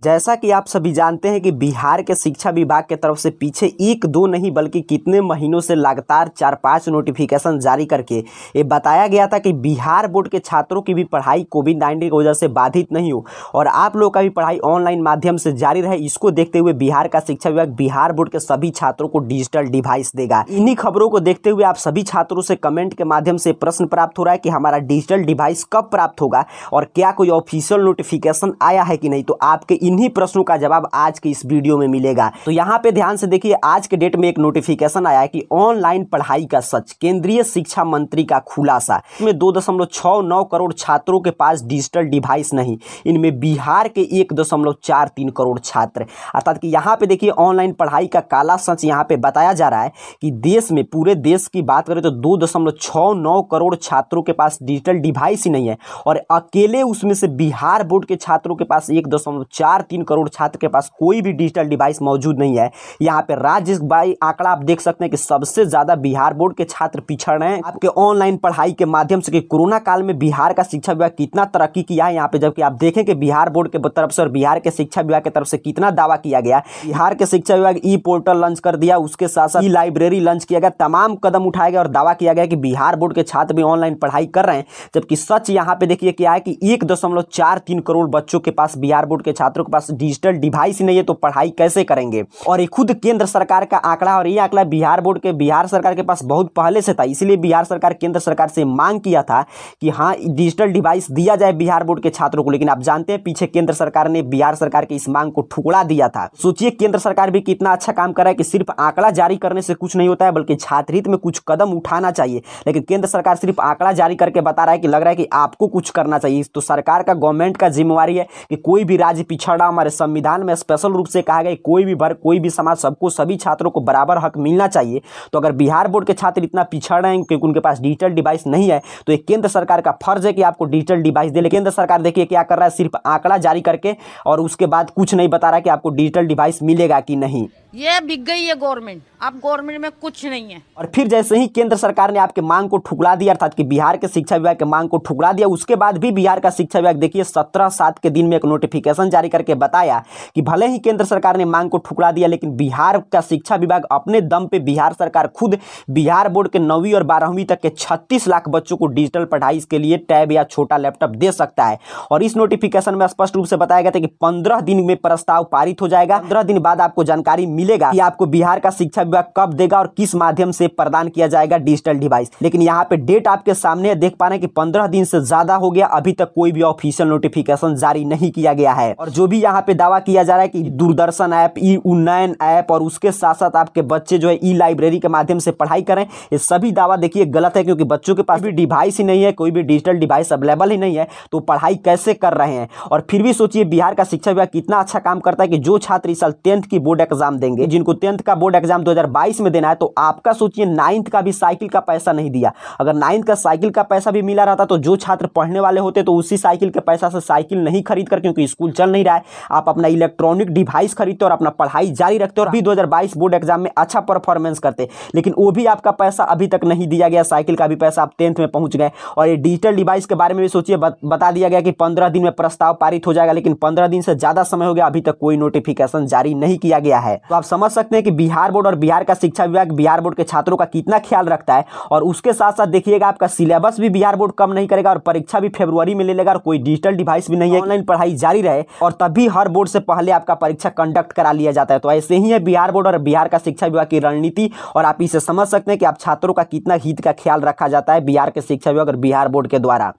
जैसा कि आप सभी जानते हैं कि बिहार के शिक्षा विभाग के तरफ से पीछे एक दो नहीं बल्कि कितने महीनों से लगातार 4-5 नोटिफिकेशन जारी करके ये बताया गया था कि बिहार बोर्ड के छात्रों की भी पढ़ाई कोविड-19 की वजह से बाधित नहीं हो और आप लोगों का भी पढ़ाई ऑनलाइन माध्यम से जारी रहे। इसको देखते हुए बिहार का शिक्षा विभाग बिहार बोर्ड के सभी छात्रों को डिजिटल डिवाइस देगा। इन्हीं खबरों को देखते हुए आप सभी छात्रों से कमेंट के माध्यम से प्रश्न प्राप्त हो रहा है कि हमारा डिजिटल डिवाइस कब प्राप्त होगा और क्या कोई ऑफिशियल नोटिफिकेशन आया है कि नहीं। तो आपके इन्हीं प्रश्नों का जवाब आज के इस वीडियो में मिलेगा। तो यहाँ पे ध्यान से देखिए, आज के डेट में एक नोटिफिकेशन आया है कि ऑनलाइन पढ़ाई का सच, केंद्रीय शिक्षा मंत्री का खुलासा। इसमें 2.69 करोड़ छात्रों के पास डिजिटल डिवाइस नहीं, इनमें बिहार के 1.43 करोड़ छात्र। अर्थात कि यहाँ पे देखिए ऑनलाइन पढ़ाई का काला सच यहाँ पे बताया जा रहा है कि देश में, पूरे देश की बात करें तो 2.69 करोड़ छात्रों के पास डिजिटल डिवाइस ही नहीं है और अकेले उसमें से बिहार बोर्ड के छात्रों के पास 1.43 करोड़ छात्र के पास कोई भी डिजिटल डिवाइस मौजूद नहीं है। यहाँ पे राज्य बाई आंकड़ा आप देख सकते हैं कि सबसे ज्यादा बिहार बोर्ड के छात्र पिछड़ रहे हैं आपके ऑनलाइन पढ़ाई के माध्यम से। कि कोरोना काल में बिहार का शिक्षा विभाग कितना तरक्की किया है यहाँ पे, जबकि आप देखें कि बिहार बोर्ड के तरफ से और बिहार के शिक्षा विभाग की तरफ से कितना दावा किया गया। बिहार के शिक्षा विभाग ई पोर्टल लॉन्च कर दिया, उसके साथ साथ ई लाइब्रेरी लॉन्च किया गया, तमाम कदम उठाए गए और दावा किया गया कि बिहार बोर्ड के छात्र भी ऑनलाइन पढ़ाई कर रहे हैं। जबकि सच यहाँ पे देखिए क्या है कि 1.43 करोड़ बच्चों के पास, बिहार बोर्ड के छात्रों के पास डिजिटल डिवाइस ही नहीं है, तो पढ़ाई कैसे करेंगे। और ये खुद केंद्र सरकार का आंकड़ा, और ये आंकड़ा बिहार बोर्ड के, बिहार सरकार के पास बहुत पहले से था। इसलिए बिहार सरकार केंद्र सरकार से मांग किया था कि हाँ डिजिटल डिवाइस दिया जाए बिहार बोर्ड के छात्रों को, लेकिन आप जानते हैं पीछे केंद्र सरकार ने बिहार सरकार की इस मांग को ठुकरा दिया था। सोचिए केंद्र सरकार भी कितना अच्छा काम कर रहा है कि सिर्फ आंकड़ा जारी करने से कुछ नहीं होता है, बल्कि छात्र हित में कुछ कदम उठाना चाहिए। लेकिन केंद्र सरकार सिर्फ आंकड़ा जारी करके बता रहा है कि लग रहा है कि आपको कुछ करना चाहिए। तो सरकार का, गवर्नमेंट का जिम्मेवारी है कि कोई भी राज्य पिछड़ा, हमारे संविधान में स्पेशल रूप से कहा गया कोई भी वर्ग, कोई भी समाज, सबको, सभी छात्रों को बराबर हक मिलना चाहिए। तो अगर बिहार बोर्ड के छात्र इतना पिछड़ रहे हैं क्योंकि उनके पास डिजिटल डिवाइस नहीं है, तो एक केंद्र सरकार का फर्ज है कि आपको डिजिटल डिवाइस दे। लेकिन केंद्र सरकार देखिए क्या कर रहा है, सिर्फ आंकड़ा जारी करके और उसके बाद कुछ नहीं बता रहा है कि आपको डिजिटल डिवाइस मिलेगा कि नहीं। ये बिक गई है गवर्नमेंट, अब गवर्नमेंट में कुछ नहीं है। और फिर जैसे ही केंद्र सरकार ने आपके मांग को ठुकरा दिया, अर्थात कि बिहार के शिक्षा विभाग के मांग को ठुकरा दिया, उसके बाद भी बिहार का शिक्षा विभाग देखिए 17/7 के दिन में एक नोटिफिकेशन जारी करके बताया कि भले ही केंद्र सरकार ने मांग को ठुकरा दिया, लेकिन बिहार का शिक्षा विभाग अपने दम पे, बिहार सरकार खुद बिहार बोर्ड के 9वीं और 12वीं तक के 36 लाख बच्चों को डिजिटल पढ़ाई के लिए टैब या छोटा लैपटॉप दे सकता है। और इस नोटिफिकेशन में स्पष्ट रूप से बताया गया था कि 15 दिन में प्रस्ताव पारित हो जाएगा। 15 दिन बाद आपको जानकारी मिलेगा कि आपको बिहार का शिक्षा विभाग कब देगा और किस माध्यम से प्रदान किया जाएगा डिजिटल डिवाइस। लेकिन यहाँ पे डेट आपके सामने देख पा रहे हैं कि 15 दिन से ज्यादा हो गया, अभी तक कोई भी ऑफिशियल नोटिफिकेशन जारी नहीं किया गया है। और जो भी यहाँ पे दावा किया जा रहा है कि दूरदर्शन ऐप, ई उन्नयन ऐप और उसके साथ साथ आपके बच्चे जो है ई लाइब्रेरी के माध्यम से पढ़ाई करें, ये सभी दावा देखिए गलत है, क्योंकि बच्चों के पास भी डिवाइस ही नहीं है, कोई भी डिजिटल डिवाइस अवेलेबल ही नहीं है, तो पढ़ाई कैसे कर रहे हैं। और फिर भी सोचिए बिहार का शिक्षा विभाग कितना अच्छा काम करता है कि जो छात्र इस साल 10th की बोर्ड एग्जाम देंगे, जिनको 10th का बोर्ड एग्जाम 2022 में देना है, तो आपका सोचिए 9th का भी साइकिल का पैसा नहीं दिया। अगर 9th का साइकिल का पैसा भी मिला रहता तो जो छात्र पढ़ने वाले होते तो उसी साइकिल के पैसा से साइकिल नहीं खरीद कर, क्योंकि स्कूल चल नहीं रहा है, आप अपना इलेक्ट्रॉनिक डिवाइस खरीदते और अपना पढ़ाई जारी रखते और अभी 2022 बोर्ड एग्जाम में अच्छा परफॉर्मेंस करते। लेकिन वो भी आपका पैसा अभी तक नहीं दिया गया, साइकिल का भी पैसा आप 10th में पहुंच गए। और ये डिजिटल डिवाइस के बारे में भी सोचिए, बता दिया गया कि 15 दिन में प्रस्ताव पारित हो जाएगा, लेकिन 15 दिन से ज्यादा समय हो गया, अभी तक कोई नोटिफिकेशन जारी नहीं किया गया है। तो आप समझ सकते हैं कि बिहार बोर्ड और बिहार का शिक्षा विभाग बिहार बोर्ड के छात्रों का कितना ख्याल रखता है। और उसके साथ साथ देखिएगा आपका सिलेबस भी बिहार बोर्ड कम नहीं करेगा और परीक्षा भी फरवरी में ले लेगा और कोई डिजिटल डिवाइस भी नहीं है, ऑनलाइन पढ़ाई जारी रहे और तभी हर बोर्ड से पहले आपका परीक्षा कंडक्ट करा लिया जाता है। तो ऐसे ही है बिहार बोर्ड और बिहार का शिक्षा विभाग की रणनीति, और आप इसे समझ सकते हैं कि आप छात्रों का कितना हित का ख्याल रखा जाता है बिहार के शिक्षा विभाग और बिहार बोर्ड के द्वारा।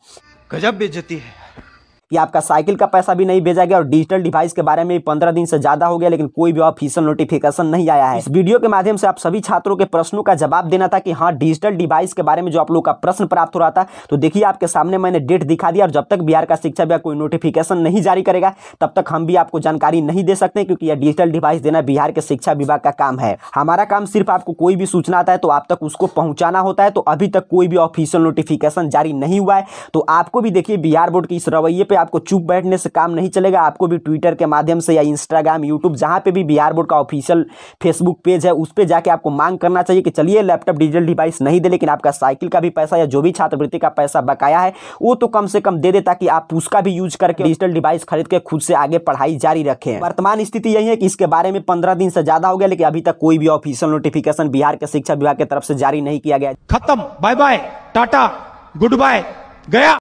गजब बेइज्जती है कि आपका साइकिल का पैसा भी नहीं भेजा गया और डिजिटल डिवाइस के बारे में 15 दिन से ज्यादा हो गया, लेकिन कोई भी ऑफिशियल नोटिफिकेशन नहीं आया है। इस वीडियो के माध्यम से आप सभी छात्रों के प्रश्नों का जवाब देना था कि हाँ डिजिटल डिवाइस के बारे में जो आप लोग का प्रश्न प्राप्त हो रहा था। तो देखिए आपके सामने मैंने डेट दिखा दिया, और जब तक बिहार का शिक्षा विभाग कोई नोटिफिकेशन नहीं जारी करेगा तब तक हम भी आपको जानकारी नहीं दे सकते, क्योंकि यह डिजिटल डिवाइस देना बिहार के शिक्षा विभाग का काम है। हमारा काम सिर्फ आपको कोई भी सूचना आता है तो आप तक उसको पहुंचाना होता है। तो अभी तक कोई भी ऑफिशियल नोटिफिकेशन जारी नहीं हुआ है। तो आपको भी देखिए बिहार बोर्ड के इस रवैये पे आपको चुप बैठने से काम नहीं चलेगा। आपको भी ट्विटर के माध्यम से या इंस्टाग्राम, यूट्यूब, जहां पे भी बिहार बोर्ड का ऑफिशियल फेसबुक पेज है उस पे जाके आपको मांग करना चाहिए कि चलिए लैपटॉप डिजिटल डिवाइस नहीं दे, लेकिन आपका साइकिल का भी पैसा या जो भी छात्रवृत्ति का पैसा बकाया है वो तो कम से कम दे दे, ताकि आप उसका भी यूज करके डिजिटल डिवाइस खरीद के खुद से आगे पढ़ाई जारी रखें। वर्तमान स्थिति यही है कि इसके बारे में 15 दिन से ज्यादा हो गया, लेकिन अभी तक कोई भी ऑफिशियल नोटिफिकेशन बिहार के शिक्षा विभाग की तरफ से जारी नहीं किया गया। खत्म, bye bye, tata, goodbye, गया।